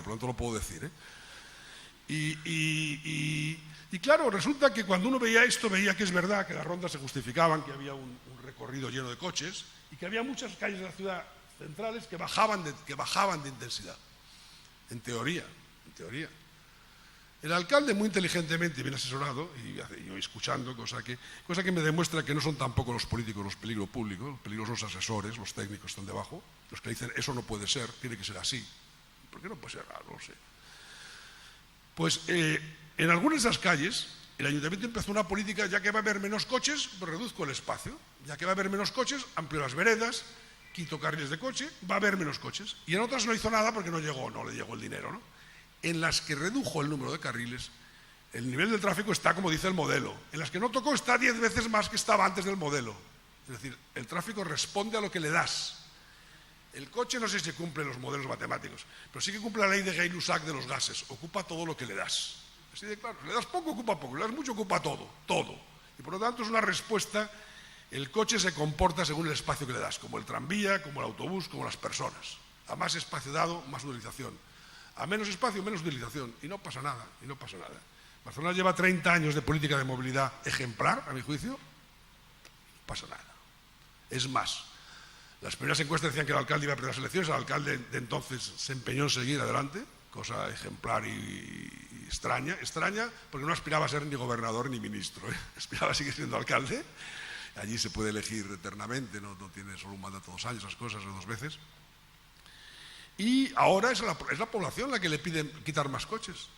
por lo tanto lo puedo decir, ¿eh? Y claro, resulta que cuando uno veía esto, veía que es verdad que las rondas se justificaban, que había un recorrido lleno de coches y que había muchas calles de la ciudad centrales que bajaban de intensidad. En teoría. El alcalde, muy inteligentemente, bien asesorado, y yo escuchando, cosa que me demuestra que no son tampoco los políticos los peligros públicos, los peligros los asesores, los técnicos que están debajo, los que dicen eso no puede ser, tiene que ser así. ¿Por qué no puede ser? No lo sé. Pues en algunas de esas calles el ayuntamiento empezó una política: ya que va a haber menos coches, pues reduzco el espacio; ya que va a haber menos coches, amplio las veredas, quito carriles de coche, va a haber menos coches. Y en otras no hizo nada porque no le llegó el dinero, ¿no? En las que redujo el número de carriles, el nivel del tráfico está como dice el modelo. En las que no tocó está 10 veces más que estaba antes del modelo. Es decir, el tráfico responde a lo que le das. El coche no sé si cumple los modelos matemáticos, pero sí que cumple la ley de Gay-Lussac de los gases: ocupa todo lo que le das. Así de claro, le das poco, ocupa poco; le das mucho, ocupa todo. Y por lo tanto es una respuesta. El coche se comporta según el espacio que le das, como el tranvía, como el autobús, como las personas. A más espacio dado, más utilización. A menos espacio, menos utilización. Y no pasa nada. Barcelona lleva 30 años de política de movilidad ejemplar, a mi juicio. No pasa nada. Es más, las primeras encuestas decían que el alcalde iba a perder las elecciones. El alcalde de entonces se empeñó en seguir adelante, cosa ejemplar y extraña, porque no aspiraba a ser ni gobernador ni ministro, ¿eh? Aspiraba a seguir siendo alcalde. Allí se puede elegir eternamente, no tiene solo un mandato 2 años, esas cosas, o 2 veces. Y ahora es la población la que le pide quitar más coches.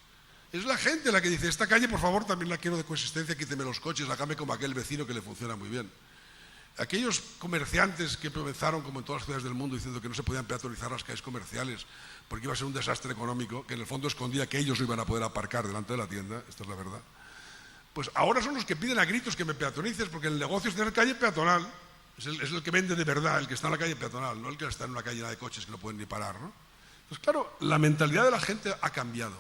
Es la gente la que dice: esta calle, por favor, también la quiero de coexistencia, quíteme los coches, hágame como aquel vecino que le funciona muy bien. Aquellos comerciantes que comenzaron, como en todas las ciudades del mundo, diciendo que no se podían peatonizar las calles comerciales porque iba a ser un desastre económico, que en el fondo escondía que ellos no iban a poder aparcar delante de la tienda, esta es la verdad, pues ahora son los que piden a gritos que me peatonices, porque el negocio es tener calle peatonal. Es el que vende de verdad, el que está en la calle peatonal, no el que está en una calle llena de coches que no pueden ni parar, ¿no? Entonces, claro, la mentalidad de la gente ha cambiado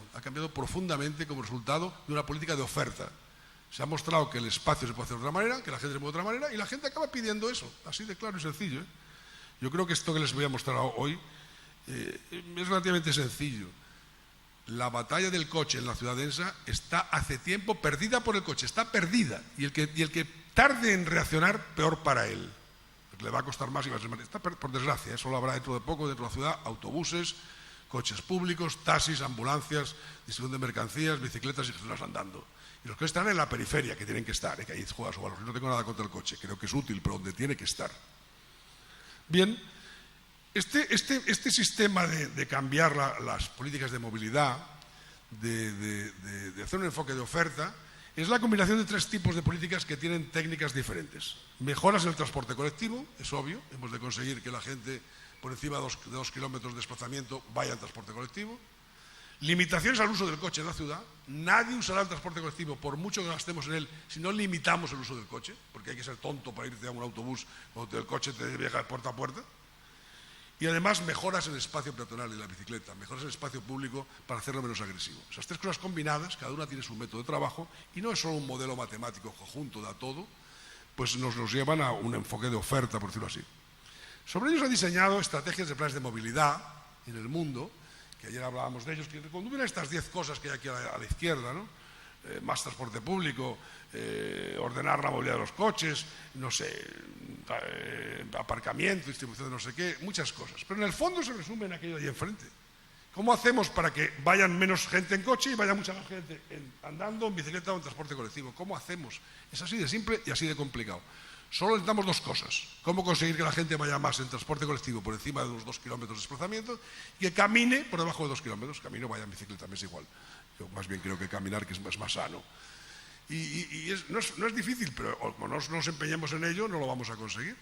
profundamente como resultado de una política de oferta. Se ha mostrado que el espacio se puede hacer de otra manera, que la gente se mueve de otra manera, y la gente acaba pidiendo eso, así de claro y sencillo, ¿eh? Yo creo que esto que les voy a mostrar hoy es relativamente sencillo. La batalla del coche en la ciudad densa está hace tiempo perdida por el coche, está perdida, y el que tarde en reaccionar, peor para él. Le va a costar más y va a ser más. Está, por desgracia, solo habrá dentro de poco, dentro de la ciudad, autobuses, coches públicos, taxis, ambulancias, distribución de mercancías, bicicletas y personas andando. Y los que están en la periferia, que tienen que estar, que ahí juega su valor. No tengo nada contra el coche, creo que es útil, pero donde tiene que estar. Bien, este sistema de cambiar las políticas de movilidad, de hacer un enfoque de oferta, es la combinación de 3 tipos de políticas que tienen técnicas diferentes. Mejoras en el transporte colectivo, es obvio, hemos de conseguir que la gente por encima de 2 kilómetros de desplazamiento vaya en transporte colectivo. Limitaciones al uso del coche en la ciudad. Nadie usará el transporte colectivo, por mucho que gastemos en él, si no limitamos el uso del coche, porque hay que ser tonto para irte a un autobús cuando el coche te viaja de puerta a puerta. Y además mejoras en el espacio peatonal y la bicicleta, mejoras en el espacio público para hacerlo menos agresivo. Esas 3 cosas combinadas, cada una tiene su método de trabajo y no es solo un modelo matemático conjunto de todo, pues nos llevan a un enfoque de oferta, por decirlo así. Sobre ellos se han diseñado estrategias de planes de movilidad en el mundo, que ayer hablábamos de ellos, que conducen estas 10 cosas que hay aquí a la izquierda, ¿no? Más transporte público, ordenar la movilidad de los coches, no sé, aparcamiento, distribución de no sé qué, muchas cosas. Pero en el fondo se resume en aquello de ahí enfrente. ¿Cómo hacemos para que vayan menos gente en coche y vaya mucha más gente andando, en bicicleta o en transporte colectivo? ¿Cómo hacemos? Es así de simple y así de complicado. Solo necesitamos 2 cosas. Cómo conseguir que la gente vaya más en transporte colectivo por encima de los 2 kilómetros de desplazamiento y que camine por debajo de 2 kilómetros. Camino, vaya en bicicleta, me es igual. Yo más bien creo que caminar, que es más sano. No es difícil, pero como no nos empeñemos en ello, no lo vamos a conseguir.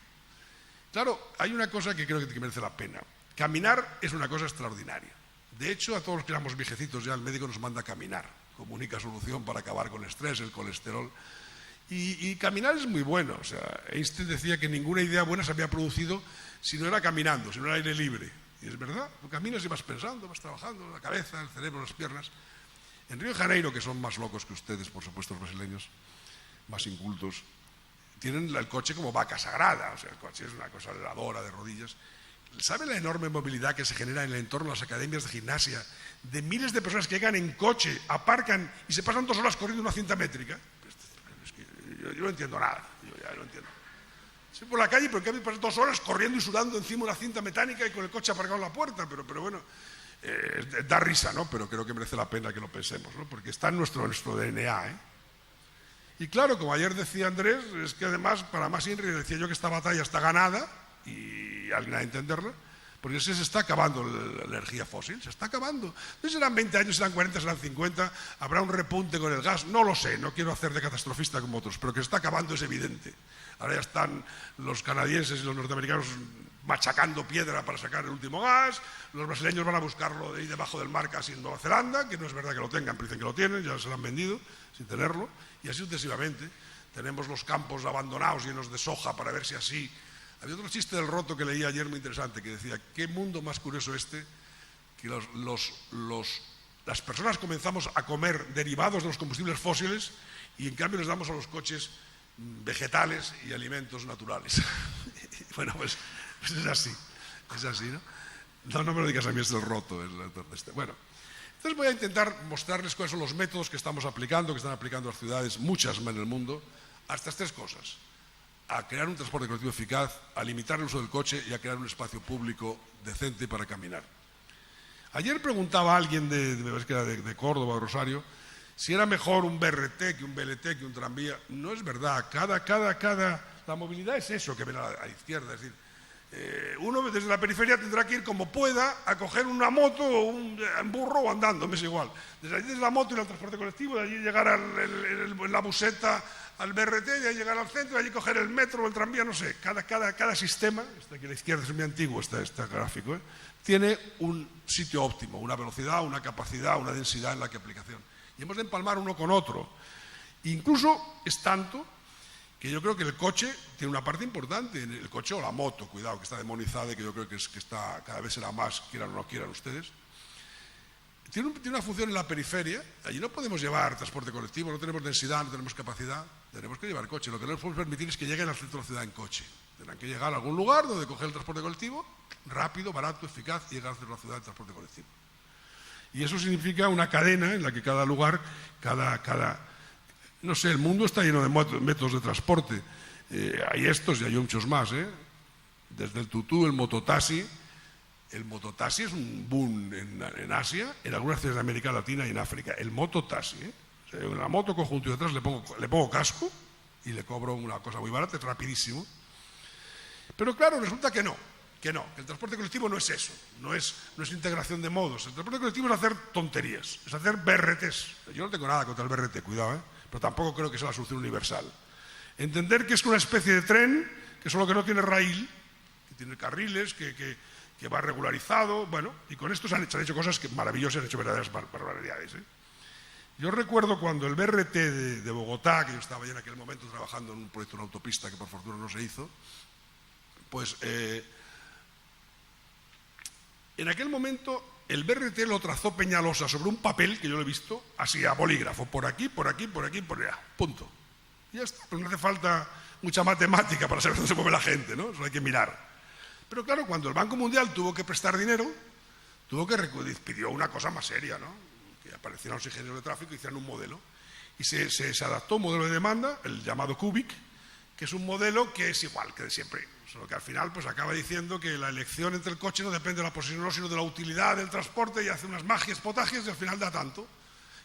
Claro, hay una cosa que creo que merece la pena. Caminar es una cosa extraordinaria. De hecho, a todos los que éramos viejecitos ya el médico nos manda a caminar como única solución para acabar con el estrés, el colesterol. Y caminar es muy bueno. O sea, Einstein decía que ninguna idea buena se había producido si no era caminando, si no era aire libre. Y es verdad, tú caminas y vas pensando, vas trabajando, la cabeza, el cerebro, las piernas. En Río de Janeiro, que son más locos que ustedes, por supuesto, los brasileños, más incultos, tienen el coche como vaca sagrada. O sea, el coche es una cosa heladora de rodillas. ¿sabe la enorme movilidad que se genera en el entorno de las academias de gimnasia? De miles de personas que llegan en coche, aparcan y se pasan 2 horas corriendo una cinta métrica. Es que yo no entiendo nada, yo ya no entiendo. Estoy por la calle, pero en cambio pasan 2 horas corriendo y sudando encima de una cinta mecánica y con el coche aparcado en la puerta, pero bueno, da risa, ¿no? Pero creo que merece la pena que lo pensemos, ¿no? Porque está en nuestro DNA, ¿eh? Y claro, como ayer decía Andrés, es que además, para más Inri, decía yo que esta batalla está ganada, y alguien ha de entenderla, porque se está acabando la energía fósil, se está acabando. No serán 20 años, serán 40, serán 50, habrá un repunte con el gas, no lo sé, no quiero hacer de catastrofista como otros, pero que se está acabando es evidente. Ahora ya están los canadienses y los norteamericanos machacando piedra para sacar el último gas, los brasileños van a buscarlo de ahí debajo del mar casi en Nueva Zelanda, que no es verdad que lo tengan, pero dicen que lo tienen, ya se lo han vendido sin tenerlo, y así sucesivamente. Tenemos los campos abandonados llenos de soja para ver si así... Había otro chiste del Roto que leí ayer muy interesante, que decía, qué mundo más curioso este, que las personas comenzamos a comer derivados de los combustibles fósiles y en cambio les damos a los coches vegetales y alimentos naturales. Bueno, pues es así, ¿no? No me lo digas a mí, es del Roto. Bueno, entonces voy a intentar mostrarles cuáles son los métodos que estamos aplicando, que están aplicando las ciudades, muchas en el mundo, a estas 3 cosas. A crear un transporte colectivo eficaz, a limitar el uso del coche y a crear un espacio público decente para caminar. Ayer preguntaba a alguien de Córdoba o Rosario si era mejor un BRT que un BLT que un tranvía. No es verdad. La movilidad es eso que ven a la izquierda. Es decir, uno desde la periferia tendrá que ir como pueda a coger una moto o un burro o andando, me es igual. Desde la moto ir al transporte colectivo, de allí llegar en la buseta al BRT, de ahí llegar al centro, de allí coger el metro o el tranvía, no sé. Cada sistema, aquí a la izquierda es muy antiguo este gráfico, tiene un sitio óptimo, una velocidad, una capacidad, una densidad en la que aplicación. Y hemos de empalmar uno con otro. Incluso es tanto que yo creo que el coche tiene una parte importante, el coche o la moto, cuidado, que está demonizada y que yo creo que está, cada vez será más, quieran o no quieran ustedes. Tiene una función en la periferia, allí no podemos llevar transporte colectivo, no tenemos densidad, no tenemos capacidad, tenemos que llevar coche. Lo que no les podemos permitir es que lleguen al centro de la ciudad en coche. Tendrán que llegar a algún lugar donde coger el transporte colectivo, rápido, barato, eficaz, y llegar al centro de la ciudad en transporte colectivo. Y eso significa una cadena en la que cada lugar, no sé, el mundo está lleno de métodos de transporte. Hay estos y hay muchos más, desde el tutú, el mototaxi. El mototaxi es un boom en Asia, en algunas ciudades de América Latina y en África. El mototaxi, o sea, en la moto conjunto y detrás le pongo casco y le cobro una cosa muy barata, es rapidísimo. Pero claro, resulta que el transporte colectivo no es eso, no es integración de modos. El transporte colectivo es hacer tonterías, es hacer BRTs. Yo no tengo nada contra el BRT, cuidado, pero tampoco creo que sea la solución universal. Entender que es una especie de tren, que solo que no tiene raíl, que tiene carriles, que va regularizado, bueno, y con esto se han hecho cosas maravillosas, se han hecho verdaderas barbaridades. Yo recuerdo cuando el BRT de Bogotá, que yo estaba ya en aquel momento trabajando en un proyecto de una autopista que por fortuna no se hizo, pues en aquel momento el BRT lo trazó Peñalosa sobre un papel que yo lo he visto, así a bolígrafo, por aquí, por allá, punto. Y ya está, pero no hace falta mucha matemática para saber dónde se mueve la gente, ¿no? Eso hay que mirar. Pero claro, cuando el Banco Mundial tuvo que prestar dinero, pidió una cosa más seria, ¿no? Que aparecieran los ingenieros de tráfico y hicieran un modelo. Y se adaptó un modelo de demanda, el llamado CUBIC, que es un modelo que es igual que de siempre. Solo que al final pues acaba diciendo que la elección entre el coche no depende de la posición, sino de la utilidad del transporte, y hace unas magias, potajes, y al final da tanto.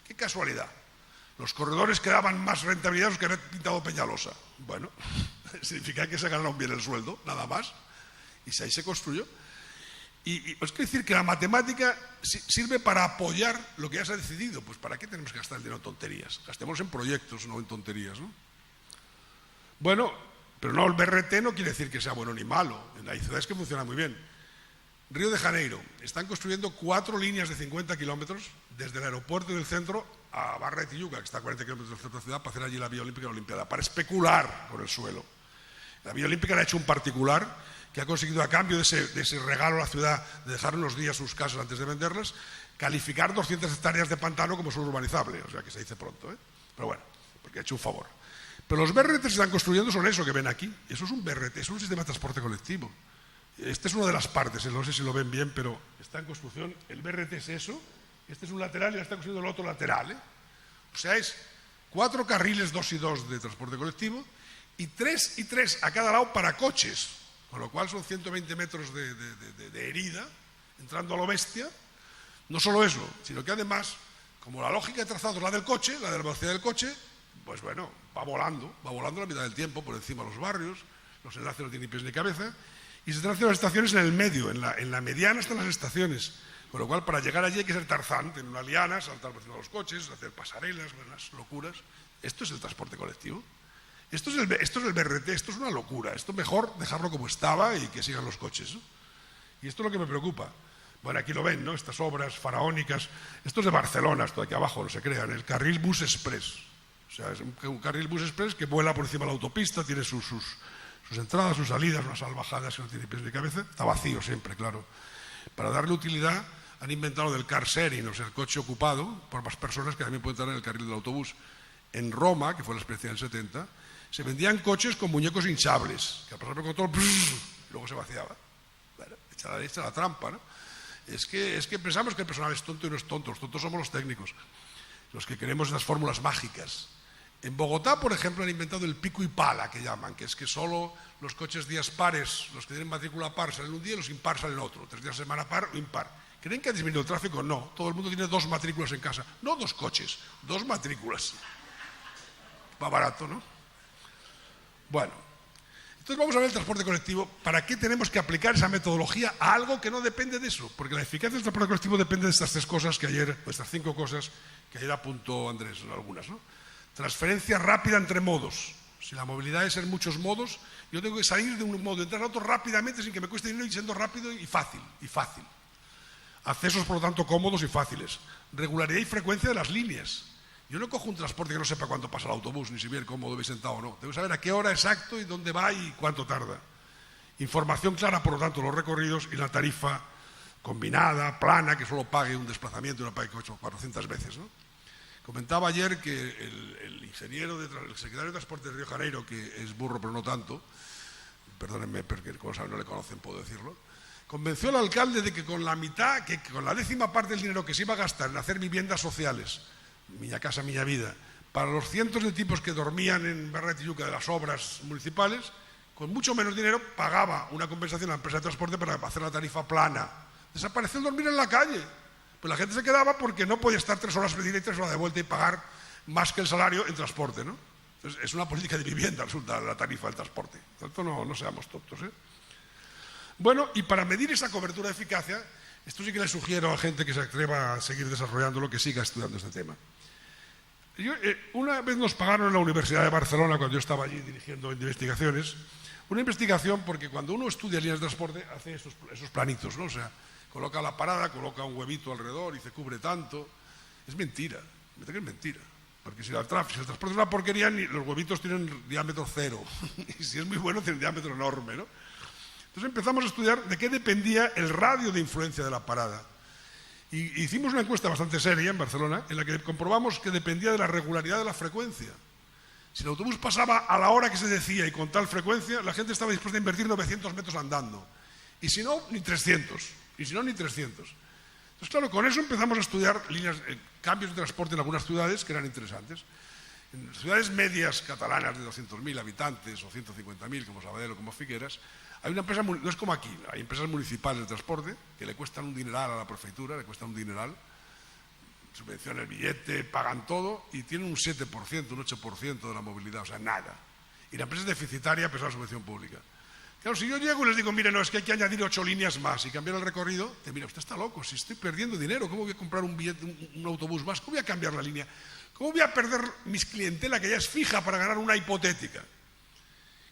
¡Qué casualidad! Los corredores que daban más rentabilidad los que había pintado Peñalosa. Bueno, significa que se ganaron bien el sueldo, nada más. Y ahí se construyó. Y os quiero decir que la matemática sirve para apoyar lo que ya se ha decidido. Pues ¿para qué tenemos que gastar el dinero en tonterías? Gastemos en proyectos, no en tonterías, ¿no? Bueno, pero no, el BRT no quiere decir que sea bueno ni malo. Hay ciudades que funcionan muy bien. Río de Janeiro, están construyendo 4 líneas de 50 kilómetros desde el aeropuerto del centro a Barra de Tijuca, que está a 40 kilómetros del centro de la ciudad, para hacer allí la Vía Olímpica y la Olimpiada, para especular con el suelo. La Vía Olímpica la ha hecho un particular que ha conseguido, a cambio de ese regalo a la ciudad de dejar unos días sus casas antes de venderlas, calificar 200 hectáreas de pantano como suelo urbanizable, o sea que se dice pronto, pero bueno, porque ha hecho un favor. Pero los BRT que se están construyendo son eso que ven aquí. Eso es un BRT, es un sistema de transporte colectivo. Esta es una de las partes, no sé si lo ven bien, pero está en construcción. El BRT es eso, este es un lateral y está construyendo el otro lateral. O sea, es 4 carriles 2 y 2 de transporte colectivo y 3 y 3 a cada lado para coches, con lo cual son 120 metros de herida, entrando a lo bestia. No solo eso, sino que además, como la lógica de trazado es la del coche, la de la velocidad del coche, pues bueno, va volando la mitad del tiempo por encima de los barrios, los enlaces no tienen ni pies ni cabeza, y se están haciendo las estaciones en el medio, en la mediana están las estaciones, con lo cual para llegar allí hay que ser Tarzán, tener una liana, saltar por encima de los coches, hacer pasarelas, unas locuras. Esto es el transporte colectivo. Esto es el BRT, esto es una locura. Esto mejor dejarlo como estaba y que sigan los coches, ¿no? Y esto es lo que me preocupa. Bueno, aquí lo ven, ¿no? Estas obras faraónicas. Esto es de Barcelona, esto de aquí abajo, no se crean. El carril Bus Express. O sea, es un carril Bus Express que vuela por encima de la autopista, tiene sus entradas, sus salidas, unas salvajadas que no tiene pies ni cabeza. Está vacío siempre, claro. Para darle utilidad han inventado del car sharing, o sea, el coche ocupado por más personas que también pueden estar en el carril del autobús. En Roma, que fue la experiencia del 70, se vendían coches con muñecos hinchables, que al pasar por el control, y luego se vaciaba. Bueno, echa la trampa, ¿no? Es que pensamos que el personal es tonto y no es tonto, los tontos somos los técnicos, los que queremos esas fórmulas mágicas. En Bogotá, por ejemplo, han inventado el pico y pala, que llaman, que es que solo los coches días pares, los que tienen matrícula par salen un día y los impar salen otro, 3 días a semana par o impar. ¿Creen que ha disminuido el tráfico? No, todo el mundo tiene 2 matrículas en casa, no 2 coches, 2 matrículas. Va barato, ¿no? Bueno, entonces vamos a ver el transporte colectivo. ¿Para qué tenemos que aplicar esa metodología a algo que no depende de eso? Porque la eficacia del transporte colectivo depende de estas 3 cosas que ayer, estas 5 cosas que ayer apuntó Andrés, algunas, ¿no? Transferencia rápida entre modos. Si la movilidad es en muchos modos, yo tengo que salir de un modo, entrar a otro rápidamente sin que me cueste dinero y siendo rápido y fácil. Accesos, por lo tanto, cómodos y fáciles. Regularidad y frecuencia de las líneas. Yo no cojo un transporte que no sepa cuándo pasa el autobús, ni si bien cómodo, bien sentado o no. Tengo que saber a qué hora exacto y dónde va y cuánto tarda. Información clara, por lo tanto, los recorridos y la tarifa combinada, plana, que solo pague un desplazamiento y no pague 400 veces, ¿no? Comentaba ayer que el secretario de Transporte de Río de Janeiro, que es burro pero no tanto, perdónenme porque como saben no le conocen, puedo decirlo, convenció al alcalde de que con la mitad, que con la 10ª parte del dinero que se iba a gastar en hacer viviendas sociales, Miña Casa, Miña Vida, para los cientos de tipos que dormían en Barra de Tijuca de las obras municipales, con mucho menos dinero pagaba una compensación a la empresa de transporte para hacer la tarifa plana. Desapareció el dormir en la calle. Pues la gente se quedaba porque no podía estar 3 horas de ida y 3 horas de vuelta y pagar más que el salario en transporte, ¿no? Entonces, es una política de vivienda, resulta, la tarifa del transporte. Por tanto, no seamos tontos, ¿eh? Bueno, y para medir esa cobertura de eficacia, esto sí que le sugiero a gente que se atreva a seguir desarrollándolo, que siga estudiando este tema. Una vez nos pagaron en la Universidad de Barcelona, cuando yo estaba allí dirigiendo investigaciones, una investigación porque cuando uno estudia líneas de transporte hace esos planitos, ¿no? O sea, coloca la parada, coloca un huevito alrededor y se cubre tanto. Es mentira, que es mentira. Porque si el transporte es una porquería, los huevitos tienen diámetro 0. Y si es muy bueno, tienen diámetro enorme, ¿no? Entonces empezamos a estudiar de qué dependía el radio de influencia de la parada. Y hicimos una encuesta bastante seria en Barcelona, en la que comprobamos que dependía de la regularidad de la frecuencia. Si el autobús pasaba a la hora que se decía y con tal frecuencia, la gente estaba dispuesta a invertir 900 metros andando. Y si no, ni 300. Entonces, claro, con eso empezamos a estudiar cambios de transporte en algunas ciudades que eran interesantes. En ciudades medias catalanas de 200.000 habitantes o 150.000, como Sabadell o como Figueras, hay una empresa, no es como aquí, hay empresas municipales de transporte que le cuestan un dineral a la prefeitura, subvencionan el billete, pagan todo y tienen un 7%, un 8% de la movilidad, o sea, nada. Y la empresa es deficitaria a pesar de la subvención pública. Claro, si yo llego y les digo, mire, no, es que hay que añadir 8 líneas más y cambiar el recorrido, te mira, usted está loco, si estoy perdiendo dinero, ¿cómo voy a comprar un billete, un autobús más? ¿Cómo voy a cambiar la línea? ¿Cómo voy a perder mis clientela que ya es fija para ganar una hipotética?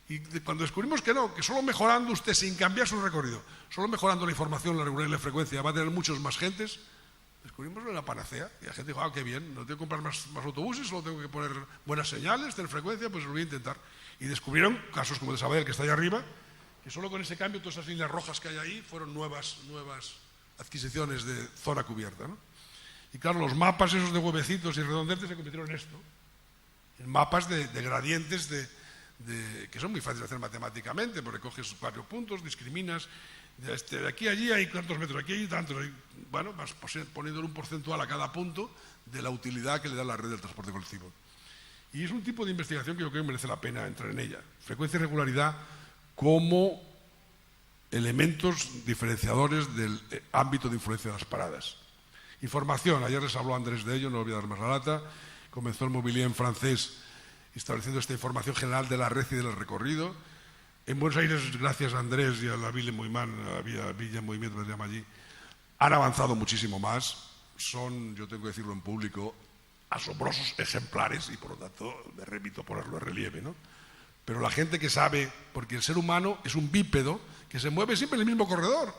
Y cuando descubrimos que no, que solo mejorando usted sin cambiar su recorrido, solo mejorando la información, la regularidad y la frecuencia, va a tener muchos más gentes, descubrimos la panacea. Y la gente dijo, qué bien, no tengo que comprar más autobuses, solo tengo que poner buenas señales, tener frecuencia, pues lo voy a intentar. Y descubrieron casos como el de Sabadell, que está ahí arriba, que solo con ese cambio, todas esas líneas rojas que hay ahí, fueron nuevas adquisiciones de zona cubierta, ¿no? Y claro, los mapas esos de huevecitos y redondetes se convirtieron en esto, en mapas de gradientes que son muy fáciles de hacer matemáticamente, porque coges varios puntos, discriminas, de aquí a allí hay tantos metros, aquí hay tantos, bueno, vas poniendo un porcentual a cada punto de la utilidad que le da la red del transporte colectivo. Y es un tipo de investigación que yo creo que merece la pena entrar en ella. Frecuencia y regularidad como elementos diferenciadores del ámbito de influencia de las paradas. Información, ayer les habló Andrés de ello, no voy a dar más la lata. Comenzó el Mobilier en francés estableciendo esta información general de la red y del recorrido. En Buenos Aires, gracias a Andrés y a la Ville Moviment, a la Villa Movimiento que se llama allí, han avanzado muchísimo más. Son, yo tengo que decirlo en público, asombrosos ejemplares y por lo tanto me remito a ponerlo en relieve, ¿no? Pero la gente que sabe, porque el ser humano es un bípedo que se mueve siempre en el mismo corredor.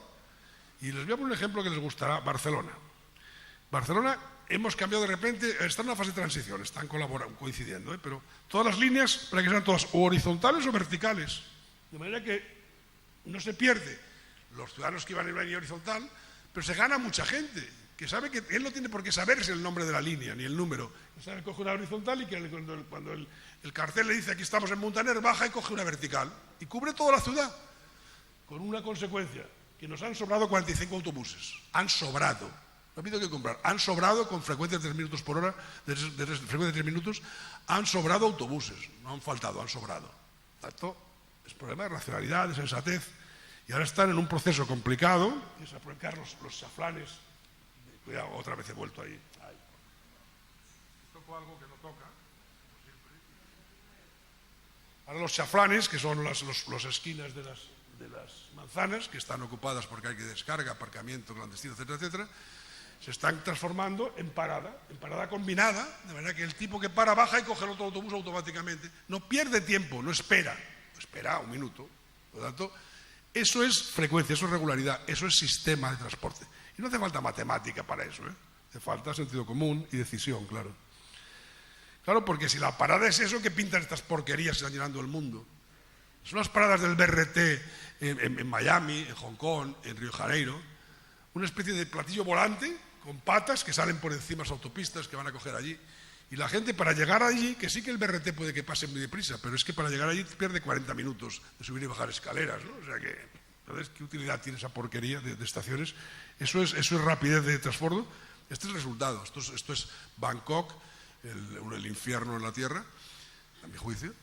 Y les voy a poner un ejemplo que les gustará, Barcelona. Barcelona hemos cambiado de repente, está en una fase de transición, están coincidiendo, pero todas las líneas para que sean todas o horizontales o verticales, de manera que no se pierde los ciudadanos que iban en una línea horizontal, pero se gana mucha gente, que sabe que él no tiene por qué saberse el nombre de la línea ni el número. O sea, él coge una horizontal y que cuando el cartel le dice aquí estamos en Muntaner, baja y coge una vertical y cubre toda la ciudad, con una consecuencia, que nos han sobrado 45 autobuses, han sobrado. No ha habido que comprar. Han sobrado con frecuencia de 3 minutos por hora, frecuencia de 3 minutos, han sobrado autobuses. No han faltado, han sobrado. Esto es problema de racionalidad, de sensatez. Y ahora están en un proceso complicado, que es aprovechar los chaflanes. Cuidado, otra vez he vuelto ahí. Toco algo que no toca. Ahora los chaflanes, que son las esquinas de las manzanas, que están ocupadas porque hay que descarga, aparcamiento clandestino, etcétera, etcétera, se están transformando en parada combinada, de manera que el tipo que para baja y coge el otro autobús automáticamente. No pierde tiempo, no espera un minuto. Por lo tanto, eso es frecuencia, eso es regularidad, eso es sistema de transporte. Y no hace falta matemática para eso, hace falta sentido común y decisión, claro. Claro, porque si la parada es eso, ¿qué pintan estas porquerías que están llenando el mundo? Son las paradas del BRT en Miami, en Hong Kong, en Río de Janeiro, una especie de platillo volante con patas que salen por encima de las autopistas que van a coger allí. Y la gente para llegar allí, que sí que el BRT puede que pase muy deprisa, pero es que para llegar allí pierde 40 minutos de subir y bajar escaleras, ¿no? O sea que, entonces, ¿qué utilidad tiene esa porquería de estaciones? Eso es rapidez de transbordo. Este es el resultado. Esto es Bangkok, el infierno en la tierra, a mi juicio,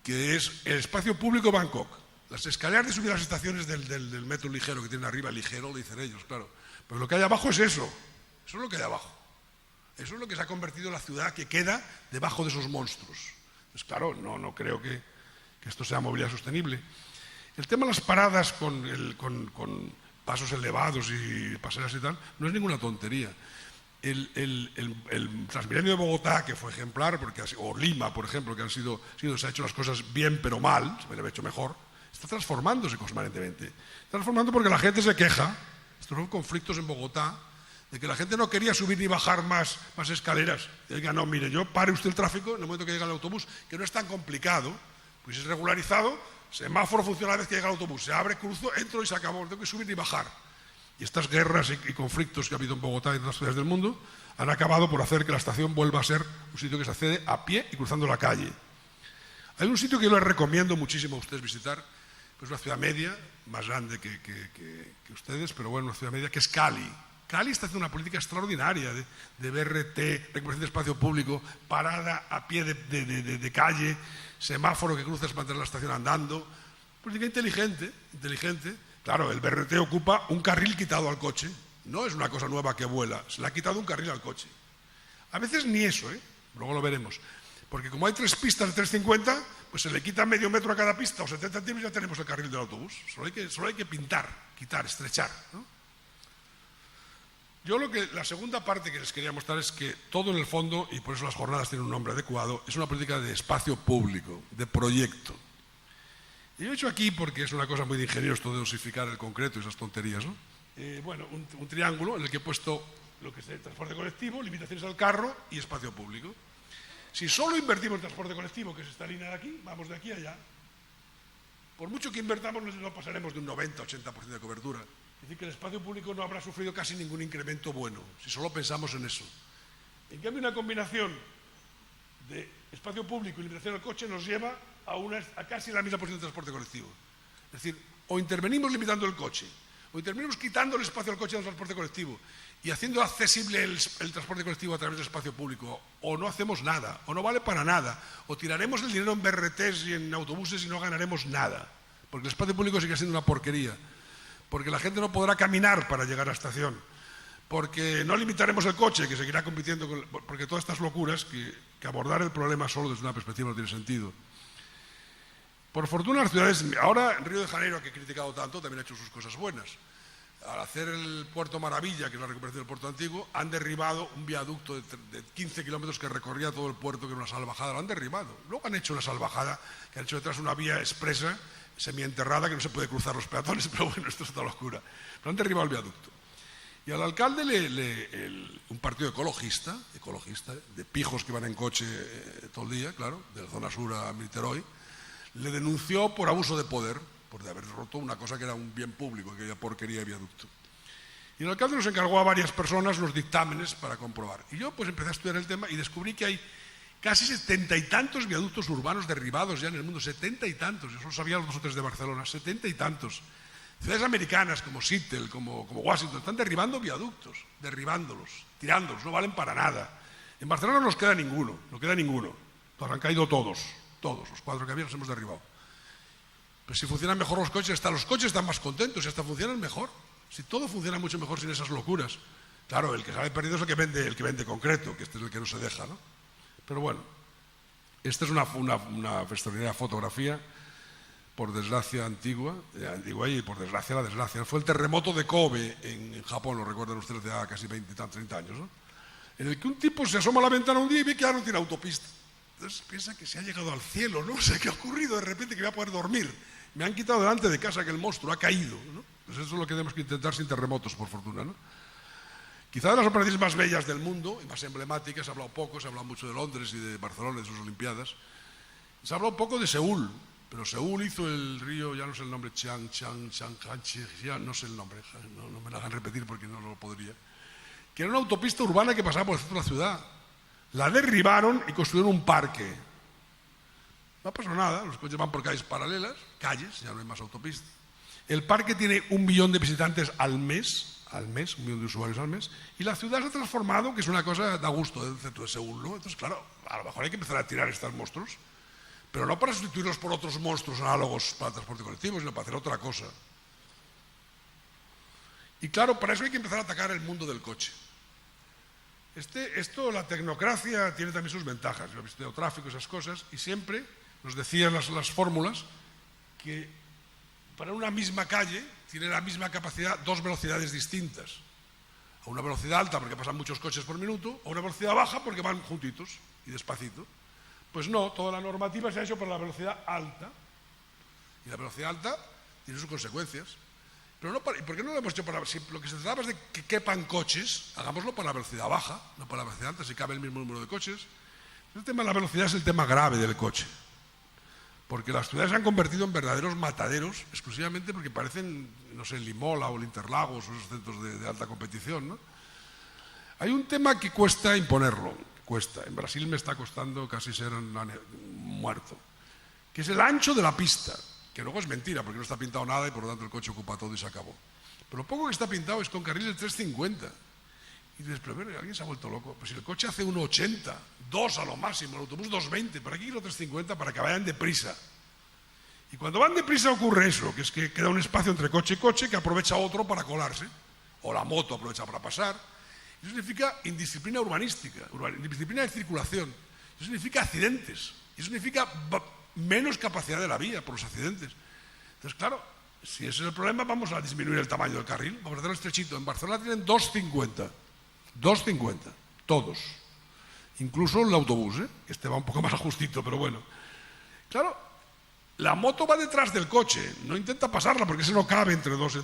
que es el espacio público Bangkok. Las escaleras de subir a las estaciones del metro ligero que tienen arriba, ligero, lo dicen ellos, claro. Pero lo que hay abajo es eso. Eso es lo que hay abajo. Eso es lo que se ha convertido en la ciudad que queda debajo de esos monstruos. Pues claro, no creo que esto sea movilidad sostenible. El tema de las paradas con pasos elevados y paseras y tal, no es ninguna tontería. El Transmilenio de Bogotá, que fue ejemplar, o Lima, por ejemplo, que se ha hecho las cosas bien pero mal, se me lo ha hecho mejor, está transformándose constantemente. Está transformando porque la gente se queja. Estos son conflictos en Bogotá, de que la gente no quería subir ni bajar más escaleras. Y diga, no, mire, yo pare usted el tráfico en el momento que llega el autobús, que no es tan complicado, pues es regularizado, semáforo funciona a la vez que llega el autobús, se abre, cruzo, entro y se acabó, no tengo que subir ni bajar. Y estas guerras y conflictos que ha habido en Bogotá y en otras ciudades del mundo han acabado por hacer que la estación vuelva a ser un sitio que se accede a pie y cruzando la calle. Hay un sitio que yo les recomiendo muchísimo a ustedes visitar, que es una ciudad media, más grande que ustedes, pero bueno, una ciudad media, que es Cali. Cali está haciendo una política extraordinaria de BRT, recuperación de espacio público, parada a pie de calle, semáforo que cruzas para entrar a la estación andando. Política inteligente. Claro, el BRT ocupa un carril quitado al coche. No es una cosa nueva que vuela, se le ha quitado un carril al coche. A veces ni eso, luego lo veremos. Porque como hay 3 pistas de 3,50, pues se le quita medio metro a cada pista o 70 centímetros y ya tenemos el carril del autobús. Solo hay que pintar, quitar, estrechar, ¿no? La segunda parte que les quería mostrar es que todo en el fondo, y por eso las jornadas tienen un nombre adecuado, es una política de espacio público, de proyecto. Y yo he hecho aquí, porque es una cosa muy de ingenieros esto de dosificar el concreto y esas tonterías, ¿no? Un triángulo en el que he puesto lo que es el transporte colectivo, limitaciones al carro y espacio público. Si solo invertimos en transporte colectivo, que es esta línea de aquí, vamos de aquí a allá, por mucho que invertamos no pasaremos de un 90-80% de cobertura. Es decir, que el espacio público no habrá sufrido casi ningún incremento bueno, si solo pensamos en eso. En cambio, una combinación de espacio público y limitación al coche nos lleva a casi la misma posición de transporte colectivo. Es decir, o intervenimos limitando el coche, o intervenimos quitando el espacio al coche del transporte colectivo y haciendo accesible el transporte colectivo a través del espacio público, o no hacemos nada, o no vale para nada, o tiraremos el dinero en BRTs y en autobuses y no ganaremos nada, porque el espacio público sigue siendo una porquería, porque la gente no podrá caminar para llegar a la estación, porque no limitaremos el coche, que seguirá compitiendo porque todas estas locuras, que abordar el problema solo desde una perspectiva no tiene sentido. Por fortuna las ciudades, ahora Río de Janeiro, que he criticado tanto, también ha hecho sus cosas buenas. Al hacer el Puerto Maravilla, que es la recuperación del puerto antiguo, han derribado un viaducto de 15 kilómetros que recorría todo el puerto, que era una salvajada, lo han derribado. Luego han hecho una salvajada, que han hecho detrás una vía expresa, semienterrada, que no se puede cruzar los peatones, pero bueno, esto es otra locura. Pero han derribado el viaducto. Y al alcalde, un partido ecologista, de pijos que van en coche todo el día, claro, de la zona sur a Niterói, le denunció por abuso de poder, por haber roto una cosa que era un bien público, que era porquería de viaducto. Y el alcalde nos encargó a varias personas los dictámenes para comprobar. Y yo pues empecé a estudiar el tema y descubrí que hay casi 70 y tantos viaductos urbanos derribados ya en el mundo, 70 y tantos. Yo solo sabía los 2 o 3 de Barcelona, 70 y tantos. Ciudades americanas como Seattle, como Washington, están derribando viaductos, derribándolos, tirándolos, no valen para nada. En Barcelona no nos queda ninguno, no queda ninguno. Han caído todos, los 4 que había los hemos derribado. Pero si funcionan mejor los coches, hasta los coches están más contentos y hasta funcionan mejor. Si todo funciona mucho mejor sin esas locuras. Claro, el que sale perdido es el que vende concreto, que este es el que no se deja, ¿no? Pero bueno, esta es una extraordinaria fotografía, por desgracia antigua y por desgracia la desgracia. Fue el terremoto de Kobe en Japón, lo recuerdan ustedes, de casi 20 y 30 años, ¿no? En el que un tipo se asoma a la ventana un día y ve que ya no tiene autopista. Entonces piensa que se ha llegado al cielo, ¿no? O sea, ¿qué ha ocurrido de repente que voy a poder dormir? Me han quitado delante de casa que el monstruo ha caído, ¿no? Pues eso es lo que tenemos que intentar sin terremotos, por fortuna, ¿no? Quizá de las operaciones más bellas del mundo y más emblemáticas, se ha hablado poco, se ha hablado mucho de Londres y de Barcelona, de sus Olimpiadas. Se ha hablado poco de Seúl, pero Seúl hizo el río, ya no sé el nombre, ya no sé el nombre, no me lo hagan repetir porque no lo podría, que era una autopista urbana que pasaba por el centro de la ciudad. La derribaron y construyeron un parque. No pasó nada, los coches van por calles paralelas, ya no hay más autopistas. El parque tiene 1 millón de visitantes al mes, 1 millón de usuarios al mes, y la ciudad se ha transformado, que es una cosa da gusto del centro de Seúl, ¿no? Entonces, claro, a lo mejor hay que empezar a tirar estos monstruos, pero no para sustituirlos por otros monstruos análogos para el transporte colectivo, sino para hacer otra cosa. Y claro, para eso hay que empezar a atacar el mundo del coche. La tecnocracia tiene también sus ventajas. Yo he visto tráfico, esas cosas, y siempre nos decían las fórmulas que para una misma calle tiene la misma capacidad 2 velocidades distintas. A una velocidad alta porque pasan muchos coches por minuto, a una velocidad baja porque van juntitos y despacito. Pues no, toda la normativa se ha hecho para la velocidad alta. Y la velocidad alta tiene sus consecuencias. Pero ¿y por qué no lo hemos hecho para... Si lo que se trata es de que quepan coches, hagámoslo para la velocidad baja, no para la velocidad alta, si cabe el mismo número de coches. El tema de la velocidad es el tema grave del coche. Porque las ciudades se han convertido en verdaderos mataderos, exclusivamente porque parecen, no sé, el Limola o el Interlagos o esos centros de alta competición, ¿no? Hay un tema que cuesta imponerlo, En Brasil me está costando casi ser muerto, que es el ancho de la pista. Que luego es mentira, porque no está pintado nada y por lo tanto el coche ocupa todo y se acabó. Pero lo poco que está pintado es con carriles de 350. Y dices, pero bueno, alguien se ha vuelto loco. Pues si el coche hace 1,80, 2 a lo máximo, el autobús 2,20, ¿para qué quiero 350? Para que vayan deprisa. Y cuando van deprisa ocurre eso, que es que queda un espacio entre coche y coche que aprovecha otro para colarse, o la moto aprovecha para pasar. Eso significa indisciplina urbanística, indisciplina de circulación. Eso significa accidentes. Eso significa menos capacidad de la vía por los accidentes. Entonces, claro, si ese es el problema, vamos a disminuir el tamaño del carril, vamos a hacerlo estrechito. En Barcelona tienen 2,50, todos, incluso el autobús, este va un poco más ajustito, pero bueno. Claro, la moto va detrás del coche, no intenta pasarla porque ese no cabe entre dos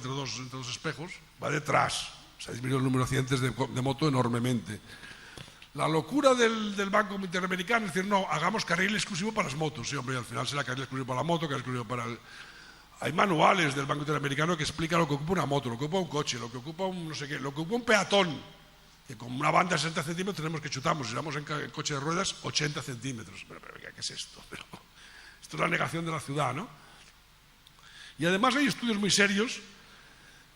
espejos, va detrás. Se ha disminuido el número de accidentes de moto enormemente. La locura del Banco Interamericano es decir, no, hagamos carril exclusivo para las motos. Sí, hombre, al final será carril exclusivo para la moto, carril exclusivo para el... Hay manuales del Banco Interamericano que explican lo que ocupa una moto, lo que ocupa un coche, lo que ocupa un no sé qué, lo que ocupa un peatón. Que con una banda de 60 centímetros tenemos que chutamos, si vamos en coche de ruedas, 80 centímetros. Pero ¿qué es esto? Esto es la negación de la ciudad, ¿no? Y además hay estudios muy serios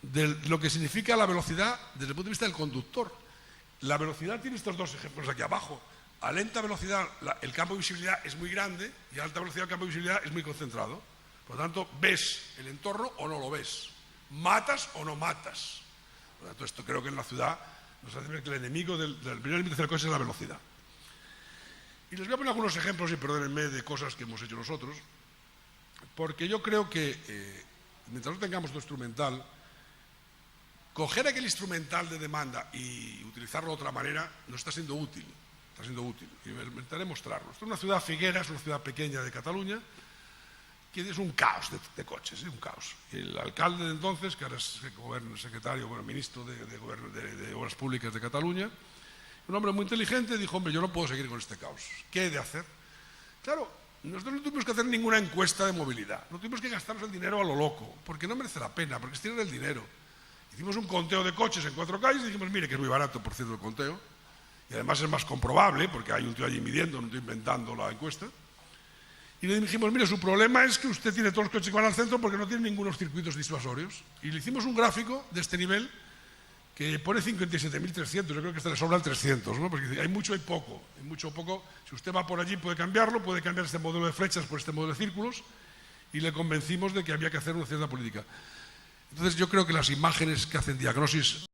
de lo que significa la velocidad desde el punto de vista del conductor. La velocidad tiene estos dos ejemplos aquí abajo. A lenta velocidad el campo de visibilidad es muy grande y a alta velocidad el campo de visibilidad es muy concentrado. Por lo tanto, ves el entorno o no lo ves. Matas o no matas. Por lo tanto, esto creo que en la ciudad nos hace ver que el enemigo del primer límite del coche es la velocidad. Y les voy a poner algunos ejemplos, y perdónenme, de cosas que hemos hecho nosotros, porque yo creo que mientras no tengamos lo instrumental, coger aquel instrumental de demanda y utilizarlo de otra manera no está siendo útil. Está siendo útil. Y intentaré mostrarlo. Esto es una ciudad, Figueras, una ciudad pequeña de Cataluña, que es un caos de coches, un caos. Y el alcalde de entonces, que ahora es secretario, ministro de Obras Públicas de Cataluña, un hombre muy inteligente, dijo, hombre, yo no puedo seguir con este caos. ¿Qué he de hacer? Claro, nosotros no tuvimos que hacer ninguna encuesta de movilidad. No tuvimos que gastarnos el dinero a lo loco, porque no merece la pena, porque es tirar el dinero. Hicimos un conteo de coches en 4 calles y dijimos, mire, que es muy barato, por cierto, el conteo. Y además es más comprobable, porque hay un tío allí midiendo, no estoy inventando la encuesta. Y le dijimos, mire, su problema es que usted tiene todos los coches que van al centro porque no tiene ningunos circuitos disuasorios. Y le hicimos un gráfico de este nivel que pone 57.300, yo creo que este le sobra el 300, ¿no? Porque hay mucho y poco. Hay mucho o poco. Si usted va por allí puede cambiarlo, puede cambiar este modelo de flechas por este modelo de círculos, y le convencimos de que había que hacer una cierta política. Entonces yo creo que las imágenes que hacen diagnosis